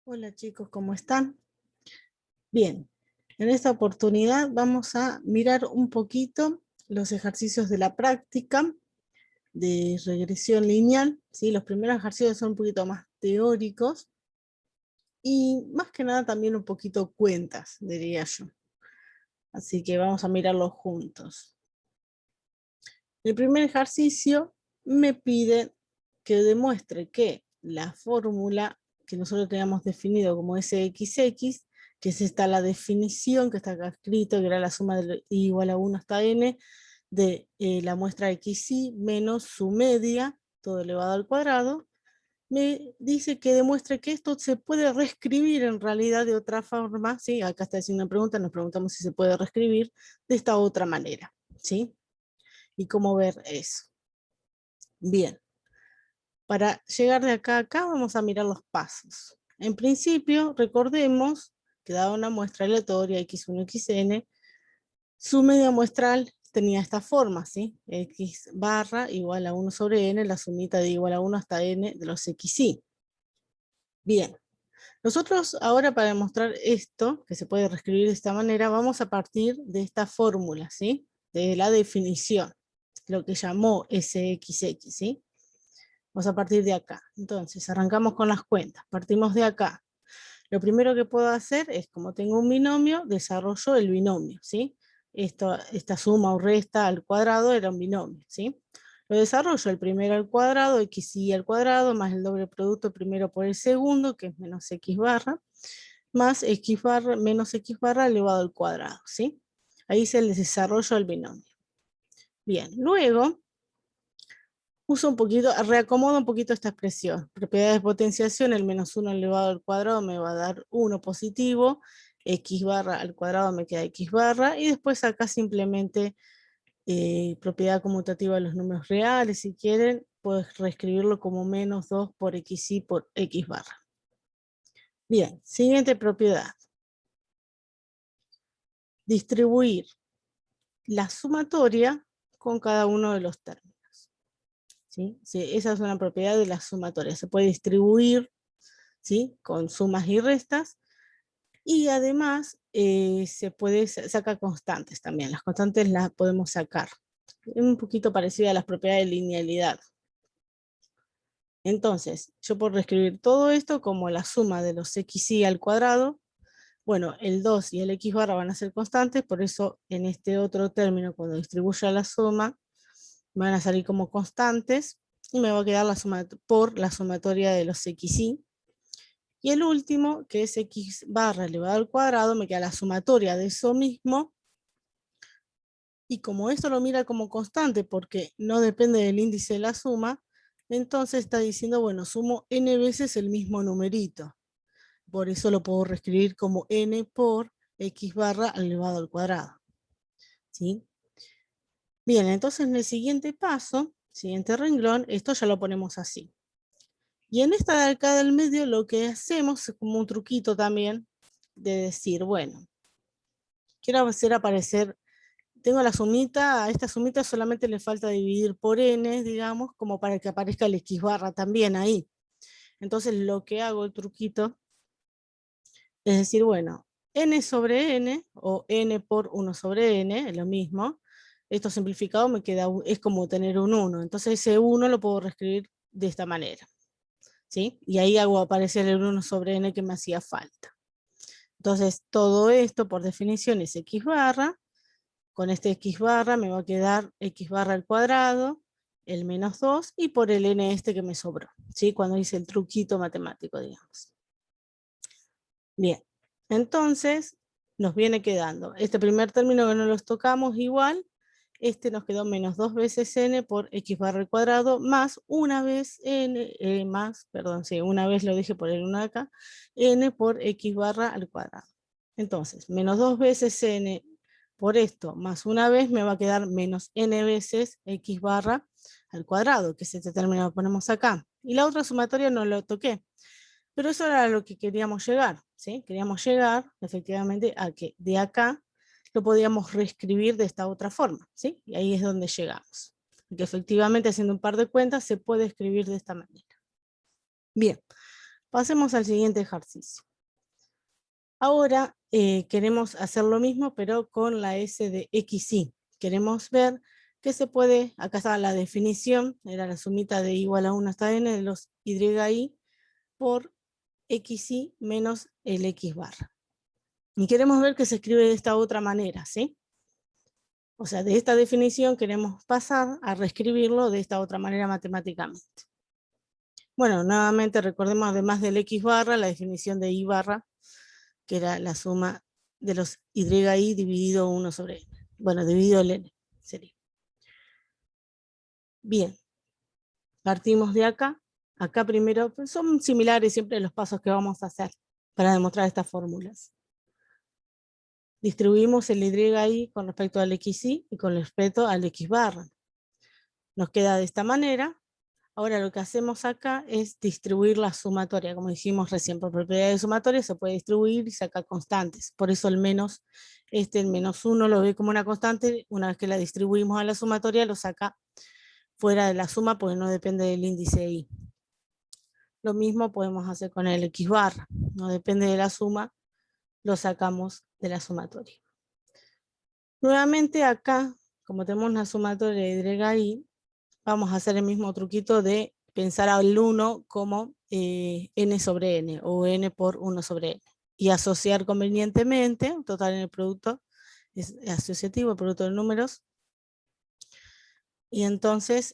Hola chicos, ¿cómo están? Bien, en esta oportunidad vamos a mirar un poquito los ejercicios de la práctica de regresión lineal, ¿sí? Los primeros ejercicios son un poquito más teóricos y más que nada también un poquito cuentas, diría yo. Así que vamos a mirarlos juntos. El primer ejercicio me pide que demuestre que la fórmula que nosotros teníamos definido como SXX, que es esta la definición que está acá escrito, que era la suma de i igual a 1 hasta n, de la muestra xy menos su media, todo elevado al cuadrado, me dice que demuestre que esto se puede reescribir en realidad de otra forma, ¿sí? Acá está haciendo una pregunta, nos preguntamos si se puede reescribir de esta otra manera, ¿sí? Y cómo ver eso. Bien, para llegar de acá a acá vamos a mirar los pasos. En principio, recordemos que dada una muestra aleatoria x1, xn, su media muestral tenía esta forma, ¿sí? X barra igual a 1 sobre n, la sumita de igual a 1 hasta n de los xy. Bien, nosotros ahora para demostrar esto, que se puede reescribir de esta manera, vamos a partir de esta fórmula, ¿sí? De la definición, lo que llamó SXX, ¿sí? Vamos a partir de acá. Entonces, arrancamos con las cuentas. Partimos de acá. Lo primero que puedo hacer es, como tengo un binomio, desarrollo el binomio, ¿sí? Esta suma o resta al cuadrado era un binomio, ¿sí? Lo desarrollo el primero al cuadrado, xy al cuadrado, más el doble producto primero por el segundo, que es menos x barra, más x barra, menos x barra elevado al cuadrado, ¿sí? Ahí se les desarrollo el binomio. Bien, luego uso un poquito, reacomodo un poquito esta expresión. Propiedades de potenciación, el menos 1 elevado al cuadrado me va a dar 1 positivo, x barra al cuadrado me queda x barra, y después acá simplemente propiedad conmutativa de los números reales, si quieren, puedes reescribirlo como menos 2 por xy por x barra. Bien, siguiente propiedad. Distribuir la sumatoria con cada uno de los términos. ¿Sí? Sí, esa es una propiedad de la sumatoria. Se puede distribuir, ¿sí? Con sumas y restas, y además se puede sacar constantes también. Las constantes las podemos sacar. Es un poquito parecida a las propiedades de linealidad. Entonces, yo puedo reescribir todo esto como la suma de los xy al cuadrado. Bueno, el 2 y el x barra van a ser constantes, por eso en este otro término, cuando distribuya la suma, van a salir como constantes, y me va a quedar la suma por la sumatoria de los xy. Y el último, que es x barra elevado al cuadrado, me queda la sumatoria de eso mismo, y como esto lo mira como constante porque no depende del índice de la suma, entonces está diciendo, bueno, sumo n veces el mismo numerito. Por eso lo puedo reescribir como n por x barra elevado al cuadrado. ¿Sí? Bien, entonces en el siguiente paso, siguiente renglón, esto ya lo ponemos así. Y en esta de acá del medio lo que hacemos es como un truquito también de decir, bueno, quiero hacer aparecer, tengo la sumita, a esta sumita solamente le falta dividir por n, digamos, como para que aparezca el x barra también ahí. Entonces lo que hago, el truquito, es decir, bueno, n sobre n, o n por 1 sobre n, es lo mismo. Esto simplificado me queda, es como tener un 1. Entonces ese 1 lo puedo reescribir de esta manera. ¿Sí? Y ahí hago aparecer el 1 sobre n que me hacía falta. Entonces todo esto por definición es x barra. Con este x barra me va a quedar x barra al cuadrado, el menos 2, y por el n este que me sobró. ¿Sí? Cuando hice el truquito matemático, digamos. Bien, entonces nos viene quedando este primer término que no los tocamos igual, este nos quedó menos 2 veces n por x barra al cuadrado, más una vez n, una vez lo dije por el 1 de acá, n por x barra al cuadrado. Entonces, menos 2 veces n por esto, más una vez me va a quedar menos n veces x barra al cuadrado, que es este término que ponemos acá. Y la otra sumatoria no lo toqué. Pero eso era a lo que queríamos llegar, ¿sí? Queríamos llegar efectivamente a que de acá lo podíamos reescribir de esta otra forma, ¿sí? Y ahí es donde llegamos. Que efectivamente haciendo un par de cuentas se puede escribir de esta manera. Bien, Pasemos al siguiente ejercicio. Ahora queremos hacer lo mismo, pero con la S de XY. Queremos ver que se puede, acá está la definición, era la sumita de igual a 1 hasta n de los YI por XY menos el X barra. Y queremos ver que se escribe de esta otra manera, ¿sí? O sea, de esta definición queremos pasar a reescribirlo de esta otra manera matemáticamente. Bueno, nuevamente recordemos además del X barra, la definición de Y barra, que era la suma de los YI dividido 1 sobre n. Bueno, dividido el n sería. Bien, partimos de acá. Acá primero, pues son similares siempre los pasos que vamos a hacer para demostrar estas fórmulas. Distribuimos el YI con respecto al XY y con respecto al X barra. Nos queda de esta manera. Ahora lo que hacemos acá es distribuir la sumatoria, como dijimos recién, por propiedad de sumatoria se puede distribuir y sacar constantes. Por eso el menos, el menos 1 lo ve como una constante, una vez que la distribuimos a la sumatoria lo saca fuera de la suma porque no depende del índice I. Lo mismo podemos hacer con el X barra, no depende de la suma, lo sacamos de la sumatoria. Nuevamente acá, como tenemos una sumatoria de YI, vamos a hacer el mismo truquito de pensar al 1 como n sobre n, o n por 1 sobre n, y asociar convenientemente, total en el producto, es asociativo, el producto de números, y entonces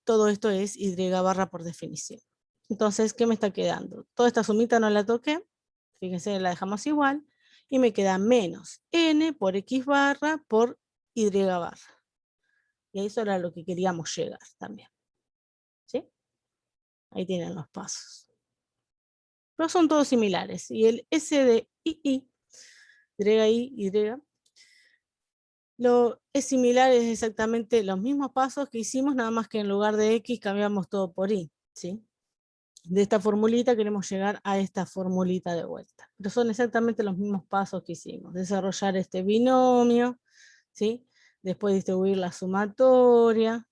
todo esto es Y barra por definición. Entonces, ¿qué me está quedando? Toda esta sumita no la toqué, fíjense, la dejamos igual, y me queda menos n por X barra por Y barra. Y eso era lo que queríamos llegar también. ¿Sí? Ahí tienen los pasos. Pero son todos similares. Y el S de YI, Y, lo es similar, es exactamente los mismos pasos que hicimos, nada más que en lugar de X cambiamos todo por Y. ¿Sí? De esta formulita queremos llegar a esta formulita de vuelta. Pero son exactamente los mismos pasos que hicimos. Desarrollar este binomio, ¿sí? Después distribuir la sumatoria.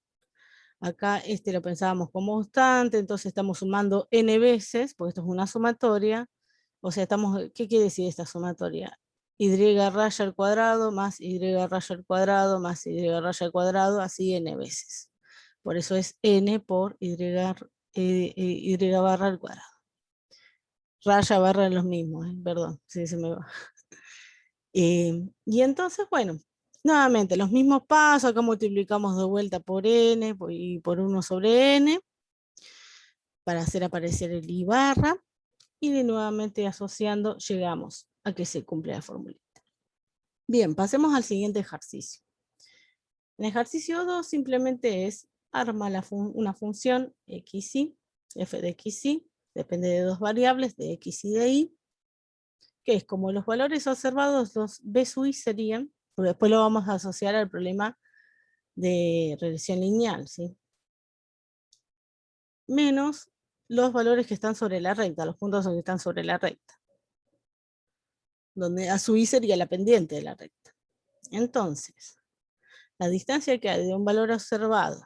Acá lo pensábamos como constante, entonces estamos sumando n veces, porque esto es una sumatoria. O sea, ¿qué quiere decir esta sumatoria? Y raya al cuadrado más Y raya al cuadrado más Y raya al cuadrado, así n veces. Por eso es n por Y barra al cuadrado. Raya, barra es los mismos, perdón, sí, se me va. Y entonces, bueno, nuevamente los mismos pasos, acá multiplicamos de vuelta por n y por 1 sobre n, para hacer aparecer el I barra, y nuevamente asociando llegamos a que se cumple la formulita. Bien, pasemos al siguiente ejercicio. En ejercicio 2 simplemente es arma una función XY, f de XY, depende de dos variables, de X y de Y, que es como los valores observados, los B sub I serían, porque después lo vamos a asociar al problema de regresión lineal, ¿sí? Menos los valores que están sobre la recta, los puntos que están sobre la recta, donde A sub I sería la pendiente de la recta. Entonces, la distancia que hay de un valor observado,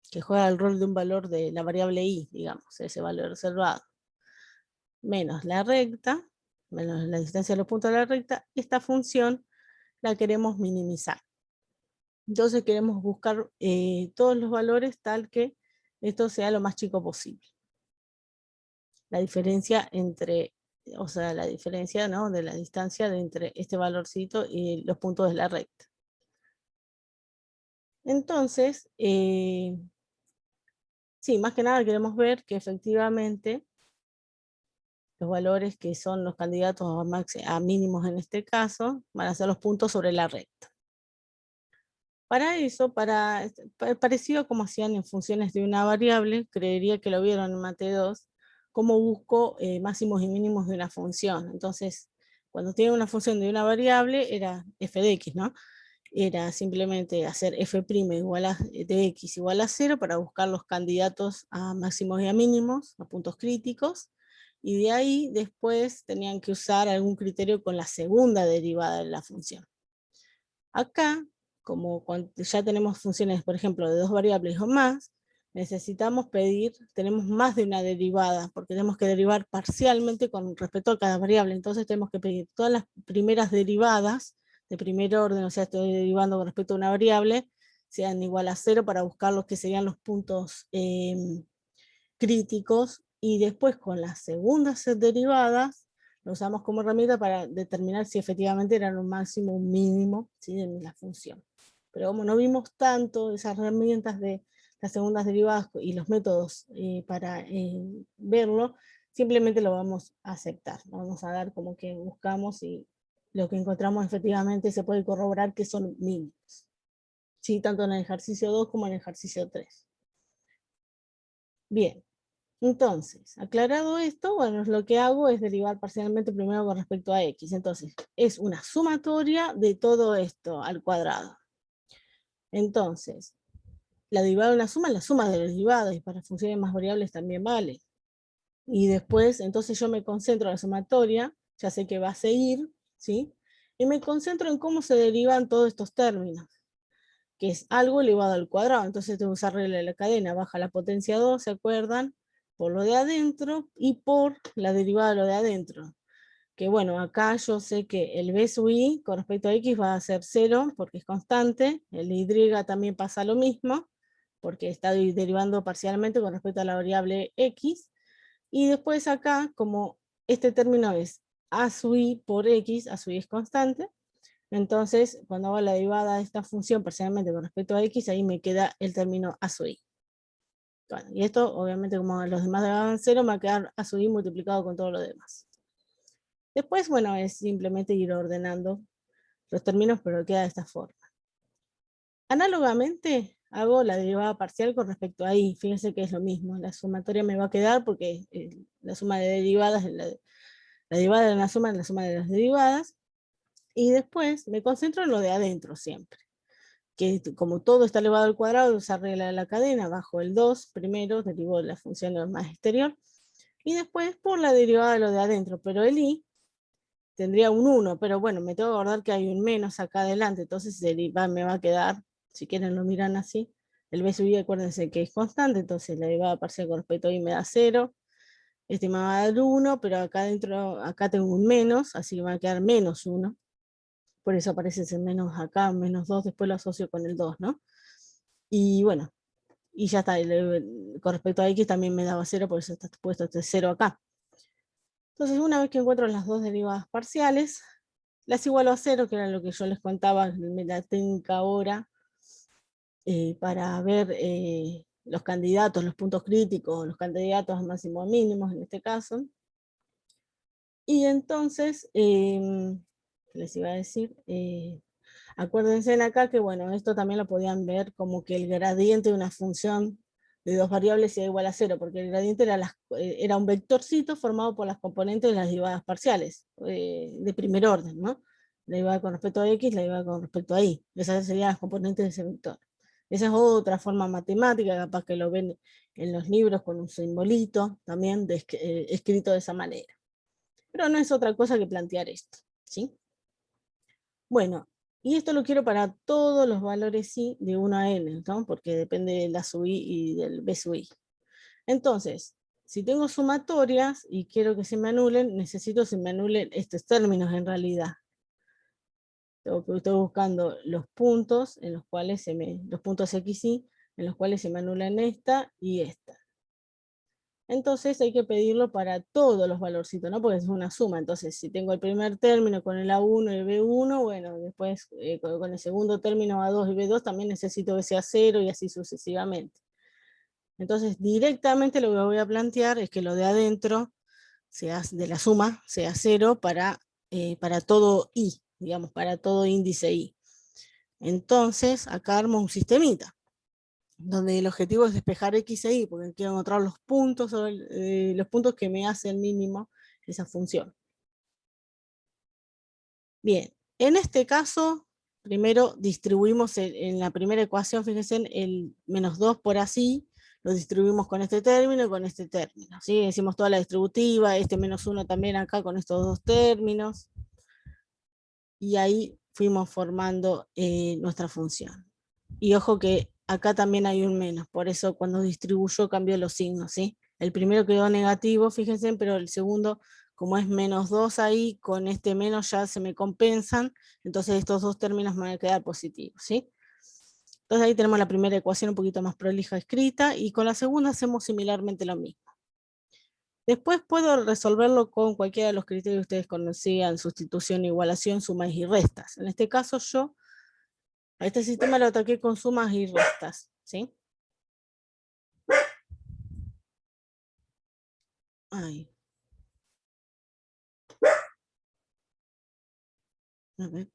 que juega el rol de un valor de la variable I, digamos, ese valor observado, menos la recta, menos la distancia de los puntos de la recta, esta función la queremos minimizar. Entonces queremos buscar todos los valores tal que esto sea lo más chico posible. La diferencia entre, o sea, la diferencia, ¿no?, de la distancia entre este valorcito y los puntos de la recta. Entonces, sí, más que nada queremos ver que efectivamente los valores que son los candidatos a mínimos en este caso van a ser los puntos sobre la recta. Para eso, parecido como hacían en funciones de una variable, creería que lo vieron en Mate 2, cómo busco máximos y mínimos de una función. Entonces, cuando tiene una función de una variable, era f de x, ¿no? Era simplemente hacer f' de x igual a 0 para buscar los candidatos a máximos y a mínimos, a puntos críticos, y de ahí después tenían que usar algún criterio con la segunda derivada de la función. Acá, como cuando ya tenemos funciones, por ejemplo, de dos variables o más, necesitamos pedir, tenemos más de una derivada, porque tenemos que derivar parcialmente con respecto a cada variable, entonces tenemos que pedir todas las primeras derivadas de primer orden, o sea, estoy derivando con respecto a una variable, sean igual a 0 para buscar los que serían los puntos críticos, y después con las segundas derivadas, lo usamos como herramienta para determinar si efectivamente eran un máximo o un mínimo, ¿sí?, de la función. Pero como no vimos tanto esas herramientas de las segundas derivadas y los métodos para verlo, simplemente lo vamos a aceptar. Vamos a dar como que buscamos y lo que encontramos efectivamente se puede corroborar que son mínimos. Sí, tanto en el ejercicio 2 como en el ejercicio 3. Bien, entonces, aclarado esto, bueno, lo que hago es derivar parcialmente primero con respecto a x. Entonces, es una sumatoria de todo esto al cuadrado. Entonces, la derivada de una suma es la suma de los derivados, y para funciones más variables también vale. Y después, entonces yo me concentro en la sumatoria, ya sé que va a seguir, ¿sí? Y me concentro en cómo se derivan todos estos términos, que es algo elevado al cuadrado. Entonces tengo que usar regla de la cadena, baja la potencia 2, ¿se acuerdan? Por lo de adentro y por la derivada de lo de adentro. Que bueno, acá yo sé que el b sub i con respecto a x va a ser 0 porque es constante, el y también pasa lo mismo, porque está derivando parcialmente con respecto a la variable x, y después acá, como este término es a sub i por x, a sub i es constante, entonces cuando hago la derivada de esta función parcialmente con respecto a x, ahí me queda el término a sub i. Bueno, y esto obviamente como los demás daban 0, me va a quedar a sub i multiplicado con todo lo demás. Después, bueno, es simplemente ir ordenando los términos, pero queda de esta forma. Análogamente, hago la derivada parcial con respecto a i. Fíjense que es lo mismo. La sumatoria me va a quedar porque la suma de derivadas, la derivada de la suma es la suma de las derivadas. Y después me concentro en lo de adentro siempre. Que como todo está elevado al cuadrado, usar regla de la cadena, bajo el 2 primero, derivo la función más exterior. Y después por la derivada de lo de adentro. Pero el i tendría un 1, pero bueno, me tengo que acordar que hay un menos acá adelante, entonces me va a quedar, si quieren lo miran así, el b sub i, acuérdense que es constante, entonces la derivada parcial con respecto a i me da 0, este me va a dar 1, pero acá adentro, acá tengo un menos, así que me va a quedar menos 1, por eso aparece ese menos acá, menos 2, después lo asocio con el 2, ¿no? Y bueno, y ya está, con respecto a x también me daba 0, por eso está puesto este 0 acá. Entonces, una vez que encuentro las dos derivadas parciales, las igualo a 0, que era lo que yo les contaba en la técnica ahora, para ver los candidatos, los puntos críticos, los candidatos máximos mínimos en este caso. Y entonces, les iba a decir, acuérdense en acá que bueno, esto también lo podían ver como que el gradiente de una función de dos variables era igual a 0, porque el gradiente era un vectorcito formado por las componentes de las derivadas parciales, de primer orden, ¿no? La derivada con respecto a x, la derivada con respecto a y. Esas serían las componentes de ese vector. Esa es otra forma matemática, capaz que lo ven en los libros con un simbolito, también escrito de esa manera. Pero no es otra cosa que plantear esto, ¿sí? Bueno, y esto lo quiero para todos los valores i de 1 a n, ¿no? Porque depende de la sub i y del b sub i. Entonces, si tengo sumatorias y quiero que se me anulen, necesito que se me anulen estos términos en realidad. Estoy buscando los puntos en los cuales los puntos x, y, en los cuales se me anulan esta y esta. Entonces hay que pedirlo para todos los valorcitos, ¿no? Porque es una suma. Entonces, si tengo el primer término con el A1 y el B1, bueno, después con el segundo término A2 y B2 también necesito que sea 0 y así sucesivamente. Entonces, directamente lo que voy a plantear es que lo de adentro, de la suma, sea 0 para todo i, digamos, para todo índice i. Entonces, acá armo un sistemita, donde el objetivo es despejar x e y, porque quiero encontrar los puntos que me hacen mínimo esa función. Bien, en este caso, primero distribuimos en la primera ecuación, fíjense, el menos 2 por así, lo distribuimos con este término y con este término, ¿sí? Hicimos toda la distributiva, este menos 1 también acá con estos dos términos, y ahí fuimos formando nuestra función. Y ojo que acá también hay un menos, por eso cuando distribuyó cambió los signos, ¿sí? El primero quedó negativo, fíjense, pero el segundo, como es -2 ahí, con este menos ya se me compensan, entonces estos dos términos me van a quedar positivos, ¿sí? Entonces ahí tenemos la primera ecuación un poquito más prolija escrita, y con la segunda hacemos similarmente lo mismo. Después puedo resolverlo con cualquiera de los criterios que ustedes conocían: sustitución, igualación, sumas y restas. En este caso yo a este sistema lo ataqué con sumas y restas, ¿sí? Ay. A ver.